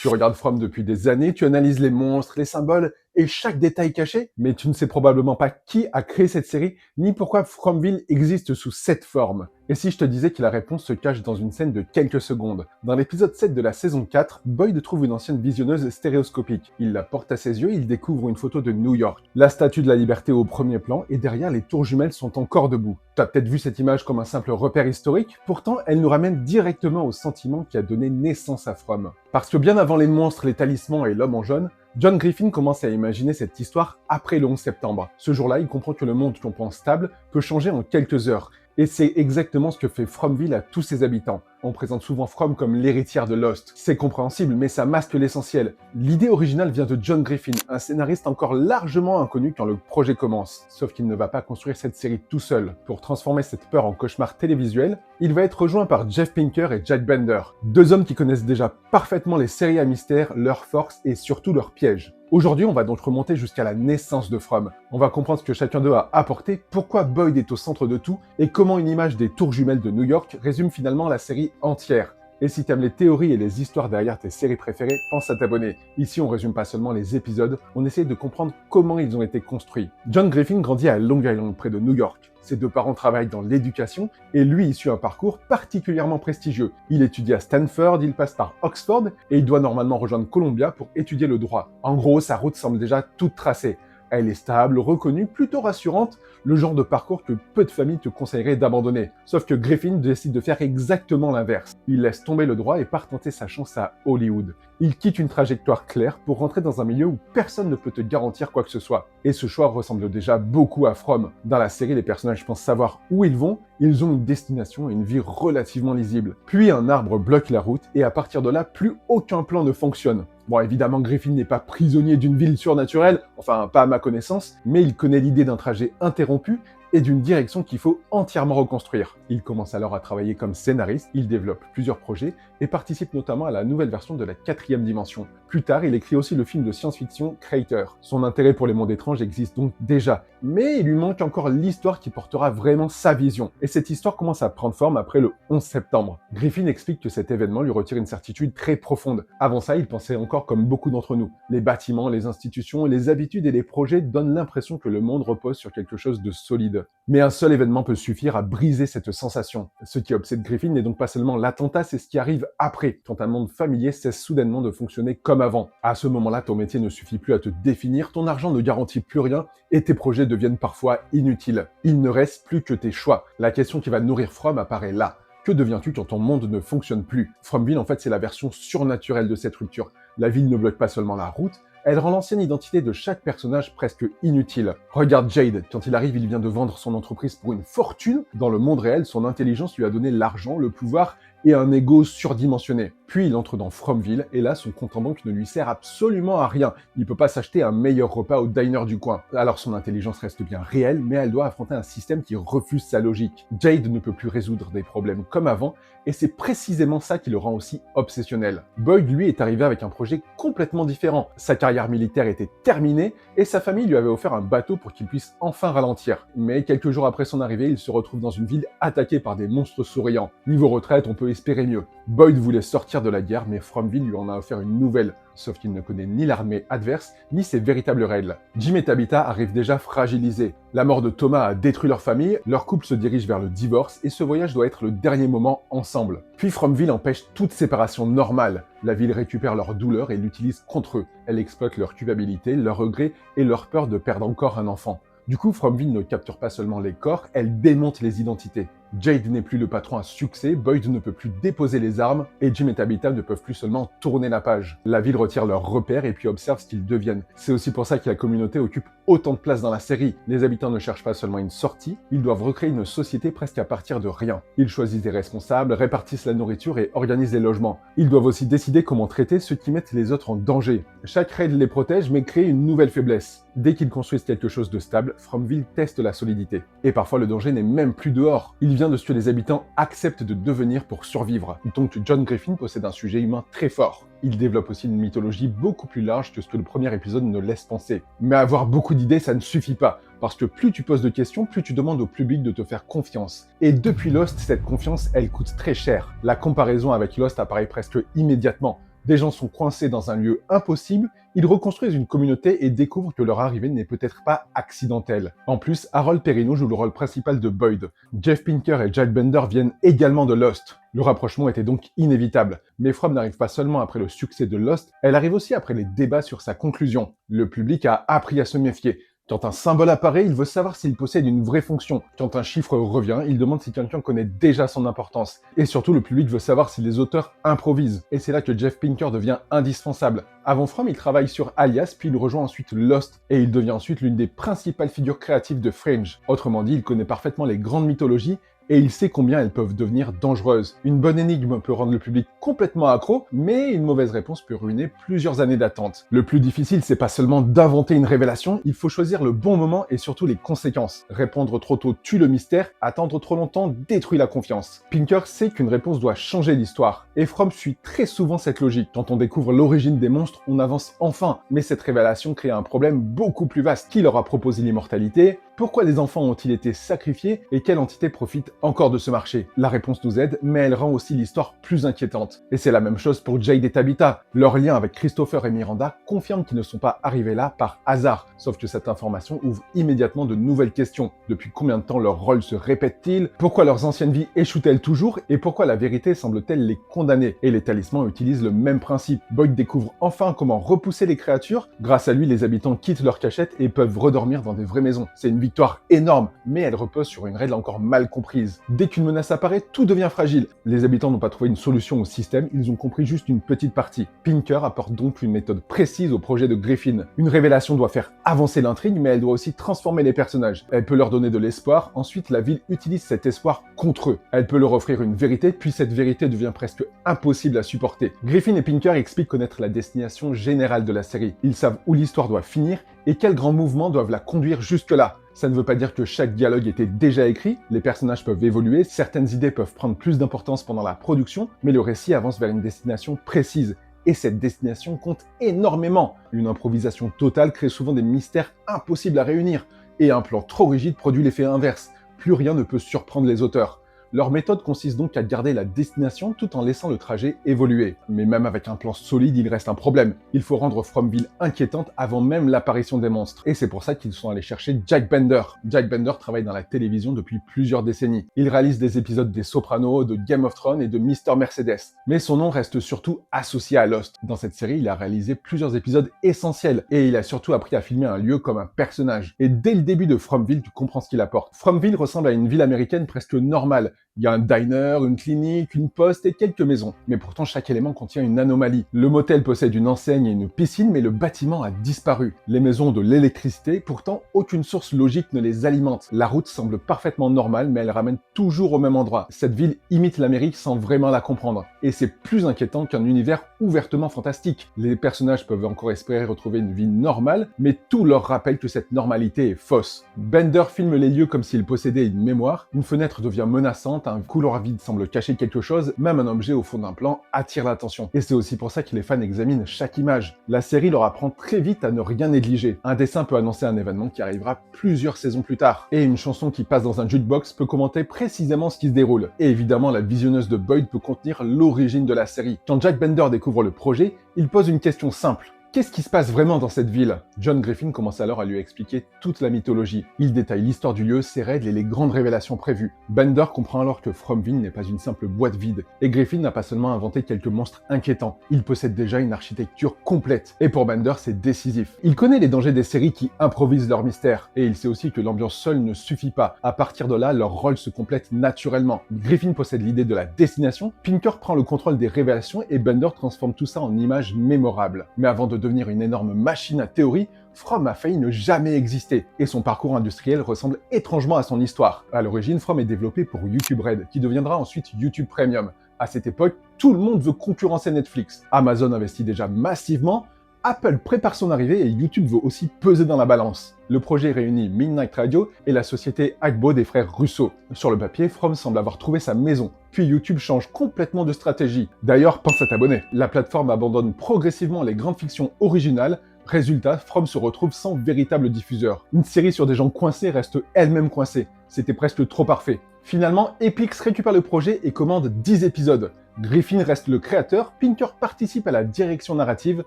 Tu regardes From depuis des années, tu analyses les monstres, les symboles et chaque détail caché, mais tu ne sais probablement pas qui a créé cette série, ni pourquoi Fromville existe sous cette forme. Et si je te disais que la réponse se cache dans une scène de quelques secondes? Dans l'épisode 7 de la saison 4, Boyd trouve une ancienne visionneuse stéréoscopique. Il la porte à ses yeux et il découvre une photo de New York. La statue de la liberté au premier plan, et derrière, les tours jumelles sont encore debout. Tu as peut-être vu cette image comme un simple repère historique, pourtant elle nous ramène directement au sentiment qui a donné naissance à From. Parce que bien avant les monstres, les talismans et l'homme en jaune, John Griffin commence à imaginer cette histoire après le 11 septembre. Ce jour-là, il comprend que le monde qu'on pense stable peut changer en quelques heures. Et c'est exactement ce que fait Fromville à tous ses habitants. On présente souvent From comme l'héritière de Lost. C'est compréhensible, mais ça masque l'essentiel. L'idée originale vient de John Griffin, un scénariste encore largement inconnu quand le projet commence. Sauf qu'il ne va pas construire cette série tout seul. Pour transformer cette peur en cauchemar télévisuel, il va être rejoint par Jeff Pinker et Jack Bender. Deux hommes qui connaissent déjà parfaitement les séries à mystère, leurs forces et surtout leurs pièges. Aujourd'hui, on va donc remonter jusqu'à la naissance de From. On va comprendre ce que chacun d'eux a apporté, pourquoi Boyd est au centre de tout, et comment une image des tours jumelles de New York résume finalement la série entière. Et si t'aimes les théories et les histoires derrière tes séries préférées, pense à t'abonner. Ici, on résume pas seulement les épisodes, on essaie de comprendre comment ils ont été construits. John Griffin grandit à Long Island, près de New York. Ses deux parents travaillent dans l'éducation, et lui il suit un parcours particulièrement prestigieux. Il étudie à Stanford, il passe par Oxford, et il doit normalement rejoindre Columbia pour étudier le droit. En gros, sa route semble déjà toute tracée. Elle est stable, reconnue, plutôt rassurante, le genre de parcours que peu de familles te conseilleraient d'abandonner. Sauf que Griffin décide de faire exactement l'inverse. Il laisse tomber le droit et part tenter sa chance à Hollywood. Il quitte une trajectoire claire pour rentrer dans un milieu où personne ne peut te garantir quoi que ce soit. Et ce choix ressemble déjà beaucoup à From. Dans la série, les personnages pensent savoir où ils vont, ils ont une destination et une vie relativement lisible. Puis un arbre bloque la route et à partir de là, plus aucun plan ne fonctionne. Bon, évidemment, Griffin n'est pas prisonnier d'une ville surnaturelle, enfin pas à ma connaissance, mais il connaît l'idée d'un trajet interrompu et d'une direction qu'il faut entièrement reconstruire. Il commence alors à travailler comme scénariste, il développe plusieurs projets et participe notamment à la nouvelle version de la 4e dimension. Plus tard, il écrit aussi le film de science-fiction Crater. Son intérêt pour les mondes étranges existe donc déjà, mais il lui manque encore l'histoire qui portera vraiment sa vision. Et cette histoire commence à prendre forme après le 11 septembre. Griffin explique que cet événement lui retire une certitude très profonde. Avant ça, il pensait encore comme beaucoup d'entre nous. Les bâtiments, les institutions, les habitudes et les projets donnent l'impression que le monde repose sur quelque chose de solide. Mais un seul événement peut suffire à briser cette sensation. Ce qui obsède Griffin n'est donc pas seulement l'attentat, c'est ce qui arrive après, quand un monde familier cesse soudainement de fonctionner comme avant. À ce moment-là, ton métier ne suffit plus à te définir, ton argent ne garantit plus rien, et tes projets deviennent parfois inutiles. Il ne reste plus que tes choix. La question qui va nourrir From apparaît là. Que deviens-tu quand ton monde ne fonctionne plus? Fromville, en fait, c'est la version surnaturelle de cette rupture. La ville ne bloque pas seulement la route, elle rend l'ancienne identité de chaque personnage presque inutile. Regarde Jade, quand il arrive, il vient de vendre son entreprise pour une fortune. Dans le monde réel, son intelligence lui a donné l'argent, le pouvoir et un ego surdimensionné. Puis il entre dans Fromville, et là, son compte en banque ne lui sert absolument à rien. Il peut pas s'acheter un meilleur repas au diner du coin. Alors son intelligence reste bien réelle, mais elle doit affronter un système qui refuse sa logique. Jade ne peut plus résoudre des problèmes comme avant, et c'est précisément ça qui le rend aussi obsessionnel. Boyd, lui, est arrivé avec un projet complètement différent. Sa carrière militaire était terminée, et sa famille lui avait offert un bateau pour qu'il puisse enfin ralentir. Mais quelques jours après son arrivée, il se retrouve dans une ville attaquée par des monstres souriants. Niveau retraite, on peut espérer mieux. Boyd voulait sortir de la guerre, mais Fromville lui en a offert une nouvelle, sauf qu'il ne connaît ni l'armée adverse, ni ses véritables règles. Jim et Tabitha arrivent déjà fragilisés. La mort de Thomas a détruit leur famille, leur couple se dirige vers le divorce, et ce voyage doit être le dernier moment ensemble. Puis Fromville empêche toute séparation normale. La ville récupère leur douleur et l'utilise contre eux. Elle exploite leur culpabilité, leur regret et leur peur de perdre encore un enfant. Du coup, Fromville ne capture pas seulement les corps, elle démonte les identités. Jade n'est plus le patron à succès, Boyd ne peut plus déposer les armes, et Jim et Tabitha ne peuvent plus seulement tourner la page. La ville retire leurs repères et puis observe ce qu'ils deviennent. C'est aussi pour ça que la communauté occupe autant de place dans la série. Les habitants ne cherchent pas seulement une sortie, ils doivent recréer une société presque à partir de rien. Ils choisissent des responsables, répartissent la nourriture et organisent les logements. Ils doivent aussi décider comment traiter ceux qui mettent les autres en danger. Chaque raid les protège mais crée une nouvelle faiblesse. Dès qu'ils construisent quelque chose de stable, Fromville teste la solidité. Et parfois le danger n'est même plus dehors. Il vient de ce que les habitants acceptent de devenir pour survivre. Donc John Griffin possède un sujet humain très fort. Il développe aussi une mythologie beaucoup plus large que ce que le premier épisode ne laisse penser. Mais avoir beaucoup d'idées, ça ne suffit pas. Parce que plus tu poses de questions, plus tu demandes au public de te faire confiance. Et depuis Lost, cette confiance, elle coûte très cher. La comparaison avec Lost apparaît presque immédiatement. Des gens sont coincés dans un lieu impossible, ils reconstruisent une communauté et découvrent que leur arrivée n'est peut-être pas accidentelle. En plus, Harold Perrineau joue le rôle principal de Boyd. Jeff Pinker et Jack Bender viennent également de Lost. Le rapprochement était donc inévitable. Mais From n'arrive pas seulement après le succès de Lost, elle arrive aussi après les débats sur sa conclusion. Le public a appris à se méfier. Quand un symbole apparaît, il veut savoir s'il possède une vraie fonction. Quand un chiffre revient, il demande si quelqu'un connaît déjà son importance. Et surtout, le public veut savoir si les auteurs improvisent. Et c'est là que Jeff Pinker devient indispensable. Avant From, il travaille sur Alias, puis il rejoint ensuite Lost, et il devient ensuite l'une des principales figures créatives de Fringe. Autrement dit, il connaît parfaitement les grandes mythologies, et il sait combien elles peuvent devenir dangereuses. Une bonne énigme peut rendre le public complètement accro, mais une mauvaise réponse peut ruiner plusieurs années d'attente. Le plus difficile, c'est pas seulement d'inventer une révélation, il faut choisir le bon moment et surtout les conséquences. Répondre trop tôt tue le mystère, attendre trop longtemps détruit la confiance. Pinker sait qu'une réponse doit changer l'histoire, et From suit très souvent cette logique. Quand on découvre l'origine des monstres, on avance enfin, mais cette révélation crée un problème beaucoup plus vaste. Qui leur a proposé l'immortalité ? Pourquoi les enfants ont-ils été sacrifiés et quelle entité profite encore de ce marché? La réponse nous aide, mais elle rend aussi l'histoire plus inquiétante. Et c'est la même chose pour Jade et Tabitha. Leur lien avec Christopher et Miranda confirme qu'ils ne sont pas arrivés là par hasard. Sauf que cette information ouvre immédiatement de nouvelles questions. Depuis combien de temps leurs rôles se répètent-ils? Pourquoi leurs anciennes vies échouent-elles toujours? Et pourquoi la vérité semble-t-elle les condamner? Et les talismans utilisent le même principe. Boyd découvre enfin comment repousser les créatures. Grâce à lui, les habitants quittent leur cachette et peuvent redormir dans des vraies maisons. C'est une victoire énorme, mais elle repose sur une règle encore mal comprise. Dès qu'une menace apparaît, tout devient fragile. Les habitants n'ont pas trouvé une solution au système, ils ont compris juste une petite partie. Pinker apporte donc une méthode précise au projet de Griffin. Une révélation doit faire avancer l'intrigue, mais elle doit aussi transformer les personnages. Elle peut leur donner de l'espoir, ensuite la ville utilise cet espoir contre eux. Elle peut leur offrir une vérité, puis cette vérité devient presque impossible à supporter. Griffin et Pinker expliquent connaître la destination générale de la série. Ils savent où l'histoire doit finir et quels grands mouvements doivent la conduire jusque-là. Ça ne veut pas dire que chaque dialogue était déjà écrit, les personnages peuvent évoluer, certaines idées peuvent prendre plus d'importance pendant la production, mais le récit avance vers une destination précise. Et cette destination compte énormément. Une improvisation totale crée souvent des mystères impossibles à réunir, et un plan trop rigide produit l'effet inverse. Plus rien ne peut surprendre les auteurs. Leur méthode consiste donc à garder la destination tout en laissant le trajet évoluer. Mais même avec un plan solide, il reste un problème. Il faut rendre Fromville inquiétante avant même l'apparition des monstres. Et c'est pour ça qu'ils sont allés chercher Jack Bender. Jack Bender travaille dans la télévision depuis plusieurs décennies. Il réalise des épisodes des Sopranos, de Game of Thrones et de Mr. Mercedes. Mais son nom reste surtout associé à Lost. Dans cette série, il a réalisé plusieurs épisodes essentiels. Et il a surtout appris à filmer un lieu comme un personnage. Et dès le début de Fromville, tu comprends ce qu'il apporte. Fromville ressemble à une ville américaine presque normale. Il y a un diner, une clinique, une poste et quelques maisons. Mais pourtant, chaque élément contient une anomalie. Le motel possède une enseigne et une piscine, mais le bâtiment a disparu. Les maisons ont de l'électricité, pourtant aucune source logique ne les alimente. La route semble parfaitement normale, mais elle ramène toujours au même endroit. Cette ville imite l'Amérique sans vraiment la comprendre. Et c'est plus inquiétant qu'un univers ouvertement fantastique. Les personnages peuvent encore espérer retrouver une vie normale, mais tout leur rappelle que cette normalité est fausse. Bender filme les lieux comme s'il possédait une mémoire, une fenêtre devient menaçante, un couloir vide semble cacher quelque chose, même un objet au fond d'un plan attire l'attention. Et c'est aussi pour ça que les fans examinent chaque image. La série leur apprend très vite à ne rien négliger. Un dessin peut annoncer un événement qui arrivera plusieurs saisons plus tard. Et une chanson qui passe dans un jukebox peut commenter précisément ce qui se déroule. Et évidemment, la visionneuse de Boyd peut contenir l'origine de la série. Quand Jack Bender découvre le projet, il pose une question simple. Qu'est-ce qui se passe vraiment dans cette ville? John Griffin commence alors à lui expliquer toute la mythologie. Il détaille l'histoire du lieu, ses règles et les grandes révélations prévues. Bender comprend alors que Fromville n'est pas une simple boîte vide. Et Griffin n'a pas seulement inventé quelques monstres inquiétants, il possède déjà une architecture complète. Et pour Bender, c'est décisif. Il connaît les dangers des séries qui improvisent leurs mystères. Et il sait aussi que l'ambiance seule ne suffit pas. À partir de là, leur rôle se complète naturellement. Griffin possède l'idée de la destination, Pinker prend le contrôle des révélations et Bender transforme tout ça en images mémorables. Mais avant de devenir une énorme machine à théorie, From a failli ne jamais exister, et son parcours industriel ressemble étrangement à son histoire. À l'origine, From est développé pour YouTube Red, qui deviendra ensuite YouTube Premium. À cette époque, tout le monde veut concurrencer Netflix. Amazon investit déjà massivement, Apple prépare son arrivée et YouTube veut aussi peser dans la balance. Le projet réunit Midnight Radio et la société Agbo des frères Russo. Sur le papier, From semble avoir trouvé sa maison. Puis YouTube change complètement de stratégie. D'ailleurs, pense à t'abonner. La plateforme abandonne progressivement les grandes fictions originales. Résultat, From se retrouve sans véritable diffuseur. Une série sur des gens coincés reste elle-même coincée. C'était presque trop parfait. Finalement, Epix récupère le projet et commande 10 épisodes. Griffin reste le créateur, Pinker participe à la direction narrative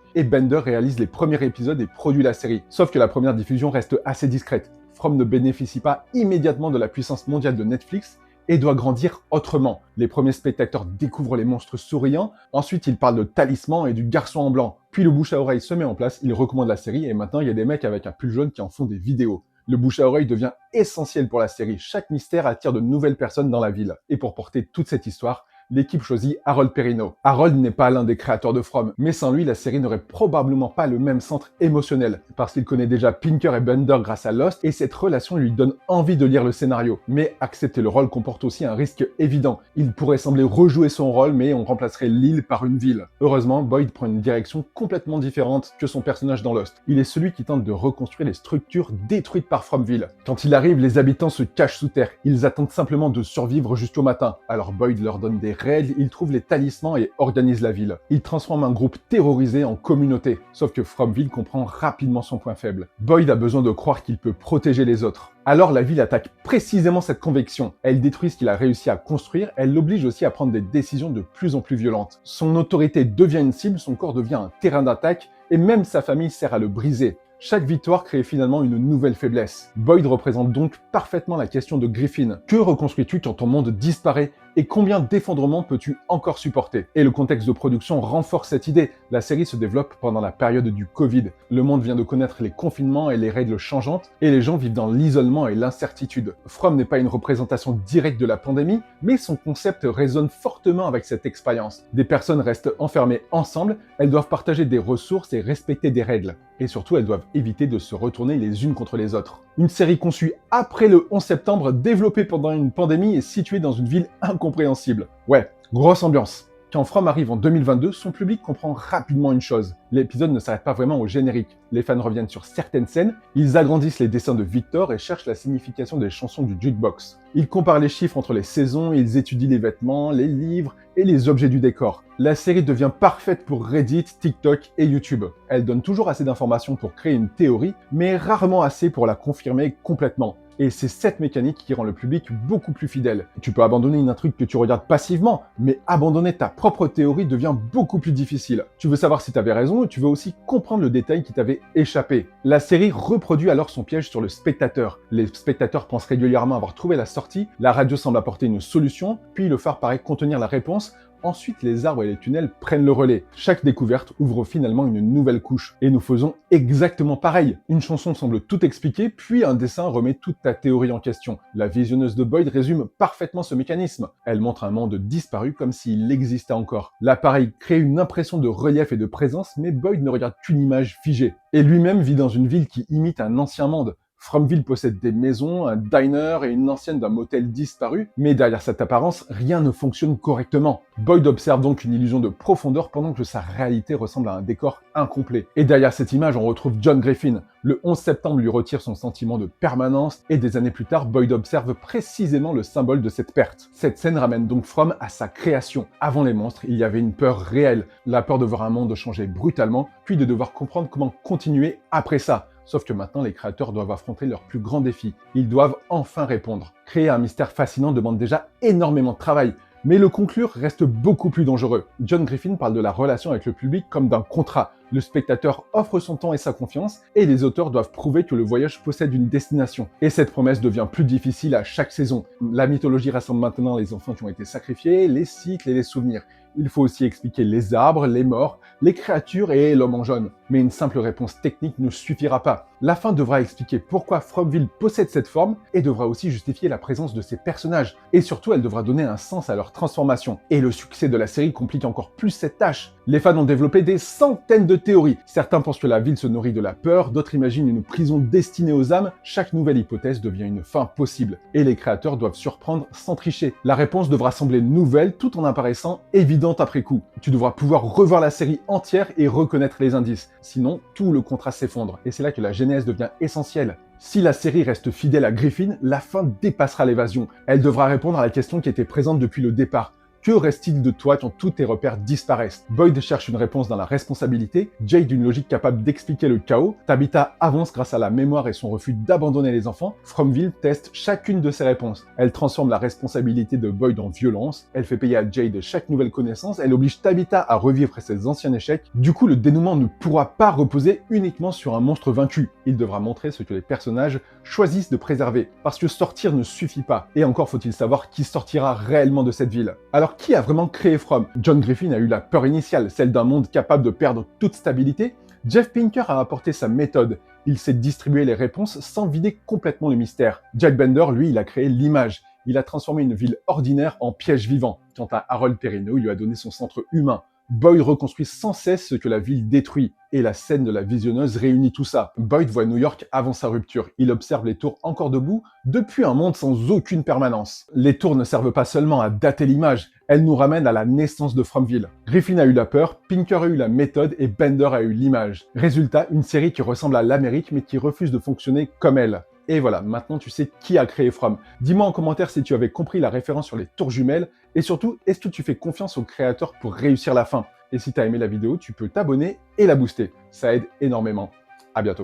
et Bender réalise les premiers épisodes et produit la série. Sauf que la première diffusion reste assez discrète. From ne bénéficie pas immédiatement de la puissance mondiale de Netflix et doit grandir autrement. Les premiers spectateurs découvrent les monstres souriants, ensuite ils parlent de talisman et du garçon en blanc. Puis le bouche à oreille se met en place, ils recommandent la série et maintenant il y a des mecs avec un pull jaune qui en font des vidéos. Le bouche à oreille devient essentiel pour la série, chaque mystère attire de nouvelles personnes dans la ville. Et pour porter toute cette histoire, l'équipe choisit Harold Perrineau. Harold n'est pas l'un des créateurs de From, mais sans lui, la série n'aurait probablement pas le même centre émotionnel, parce qu'il connaît déjà Pinker et Bender grâce à Lost, et cette relation lui donne envie de lire le scénario. Mais accepter le rôle comporte aussi un risque évident. Il pourrait sembler rejouer son rôle, mais on remplacerait l'île par une ville. Heureusement, Boyd prend une direction complètement différente que son personnage dans Lost. Il est celui qui tente de reconstruire les structures détruites par Fromville. Quand il arrive, les habitants se cachent sous terre. Ils attendent simplement de survivre jusqu'au matin. Alors Boyd leur donne des règles, il trouve les talismans et organise la ville. Il transforme un groupe terrorisé en communauté. Sauf que Fromville comprend rapidement son point faible. Boyd a besoin de croire qu'il peut protéger les autres. Alors la ville attaque précisément cette conviction. Elle détruit ce qu'il a réussi à construire, elle l'oblige aussi à prendre des décisions de plus en plus violentes. Son autorité devient une cible, son corps devient un terrain d'attaque, et même sa famille sert à le briser. Chaque victoire crée finalement une nouvelle faiblesse. Boyd représente donc parfaitement la question de Griffin. Que reconstruis-tu quand ton monde disparaît et combien d'effondrements peux-tu encore supporter? Et le contexte de production renforce cette idée. La série se développe pendant la période du Covid. Le monde vient de connaître les confinements et les règles changeantes, et les gens vivent dans l'isolement et l'incertitude. From n'est pas une représentation directe de la pandémie, mais son concept résonne fortement avec cette expérience. Des personnes restent enfermées ensemble, elles doivent partager des ressources et respecter des règles. Et surtout, elles doivent éviter de se retourner les unes contre les autres. Une série conçue après le 11 septembre, développée pendant une pandémie et située dans une ville incompréhensible. Ouais, grosse ambiance. Quand From arrive en 2022, son public comprend rapidement une chose. L'épisode ne s'arrête pas vraiment au générique. Les fans reviennent sur certaines scènes, ils agrandissent les dessins de Victor et cherchent la signification des chansons du jukebox. Ils comparent les chiffres entre les saisons, ils étudient les vêtements, les livres et les objets du décor. La série devient parfaite pour Reddit, TikTok et YouTube. Elle donne toujours assez d'informations pour créer une théorie, mais rarement assez pour la confirmer complètement. Et c'est cette mécanique qui rend le public beaucoup plus fidèle. Tu peux abandonner une intrigue que tu regardes passivement, mais abandonner ta propre théorie devient beaucoup plus difficile. Tu veux savoir si tu avais raison et tu veux aussi comprendre le détail qui t'avait échappé. La série reproduit alors son piège sur le spectateur. Les spectateurs pensent régulièrement avoir trouvé la sortie, la radio semble apporter une solution, puis le phare paraît contenir la réponse. Ensuite, les arbres et les tunnels prennent le relais. Chaque découverte ouvre finalement une nouvelle couche. Et nous faisons exactement pareil. Une chanson semble tout expliquer, puis un dessin remet toute ta théorie en question. La visionneuse de Boyd résume parfaitement ce mécanisme. Elle montre un monde disparu comme s'il existait encore. L'appareil crée une impression de relief et de présence, mais Boyd ne regarde qu'une image figée. Et lui-même vit dans une ville qui imite un ancien monde. Fromville possède des maisons, un diner et une ancienne d'un motel disparu, mais derrière cette apparence, rien ne fonctionne correctement. Boyd observe donc une illusion de profondeur pendant que sa réalité ressemble à un décor incomplet. Et derrière cette image, on retrouve John Griffin. Le 11 septembre lui retire son sentiment de permanence, et des années plus tard, Boyd observe précisément le symbole de cette perte. Cette scène ramène donc From à sa création. Avant les monstres, il y avait une peur réelle, la peur de voir un monde changer brutalement, puis de devoir comprendre comment continuer après ça. Sauf que maintenant, les créateurs doivent affronter leur plus grand défi. Ils doivent enfin répondre. Créer un mystère fascinant demande déjà énormément de travail, mais le conclure reste beaucoup plus dangereux. John Griffin parle de la relation avec le public comme d'un contrat. Le spectateur offre son temps et sa confiance, et les auteurs doivent prouver que le voyage possède une destination. Et cette promesse devient plus difficile à chaque saison. La mythologie rassemble maintenant les enfants qui ont été sacrifiés, les cycles et les souvenirs. Il faut aussi expliquer les arbres, les morts, les créatures et l'homme en jaune. Mais une simple réponse technique ne suffira pas. La fin devra expliquer pourquoi Fromville possède cette forme et devra aussi justifier la présence de ces personnages. Et surtout, elle devra donner un sens à leur transformation. Et le succès de la série complique encore plus cette tâche. Les fans ont développé des centaines de théories. Certains pensent que la ville se nourrit de la peur, d'autres imaginent une prison destinée aux âmes. Chaque nouvelle hypothèse devient une fin possible. Et les créateurs doivent surprendre sans tricher. La réponse devra sembler nouvelle tout en apparaissant évidente après coup. Tu devras pouvoir revoir la série entière et reconnaître les indices. Sinon, tout le contrat s'effondre. Et c'est là que la genèse devient essentielle. Si la série reste fidèle à Griffin, la fin dépassera l'évasion. Elle devra répondre à la question qui était présente depuis le départ. Que reste-t-il de toi quand tous tes repères disparaissent? Boyd cherche une réponse dans la responsabilité, Jade une logique capable d'expliquer le chaos, Tabitha avance grâce à la mémoire et son refus d'abandonner les enfants, Fromville teste chacune de ses réponses. Elle transforme la responsabilité de Boyd en violence, elle fait payer à Jade chaque nouvelle connaissance, elle oblige Tabitha à revivre ses anciens échecs. Du coup, le dénouement ne pourra pas reposer uniquement sur un monstre vaincu. Il devra montrer ce que les personnages choisissent de préserver. Parce que sortir ne suffit pas. Et encore faut-il savoir qui sortira réellement de cette ville. Alors qui a vraiment créé From? John Griffin a eu la peur initiale, celle d'un monde capable de perdre toute stabilité. Jeff Pinker a apporté sa méthode. Il sait distribuer les réponses sans vider complètement le mystère. Jack Bender, lui, il a créé l'image. Il a transformé une ville ordinaire en piège vivant. Quant à Harold Perrineau, il lui a donné son centre humain. Boyd reconstruit sans cesse ce que la ville détruit, et la scène de la visionneuse réunit tout ça. Boyd voit New York avant sa rupture, il observe les tours encore debout depuis un monde sans aucune permanence. Les tours ne servent pas seulement à dater l'image, elles nous ramènent à la naissance de Fromville. Griffin a eu la peur, Pinker a eu la méthode et Bender a eu l'image. Résultat, une série qui ressemble à l'Amérique mais qui refuse de fonctionner comme elle. Et voilà, maintenant tu sais qui a créé From. Dis-moi en commentaire si tu avais compris la référence sur les tours jumelles, et surtout, est-ce que tu fais confiance au créateur pour réussir la fin? Et si tu as aimé la vidéo, tu peux t'abonner et la booster. Ça aide énormément. À bientôt.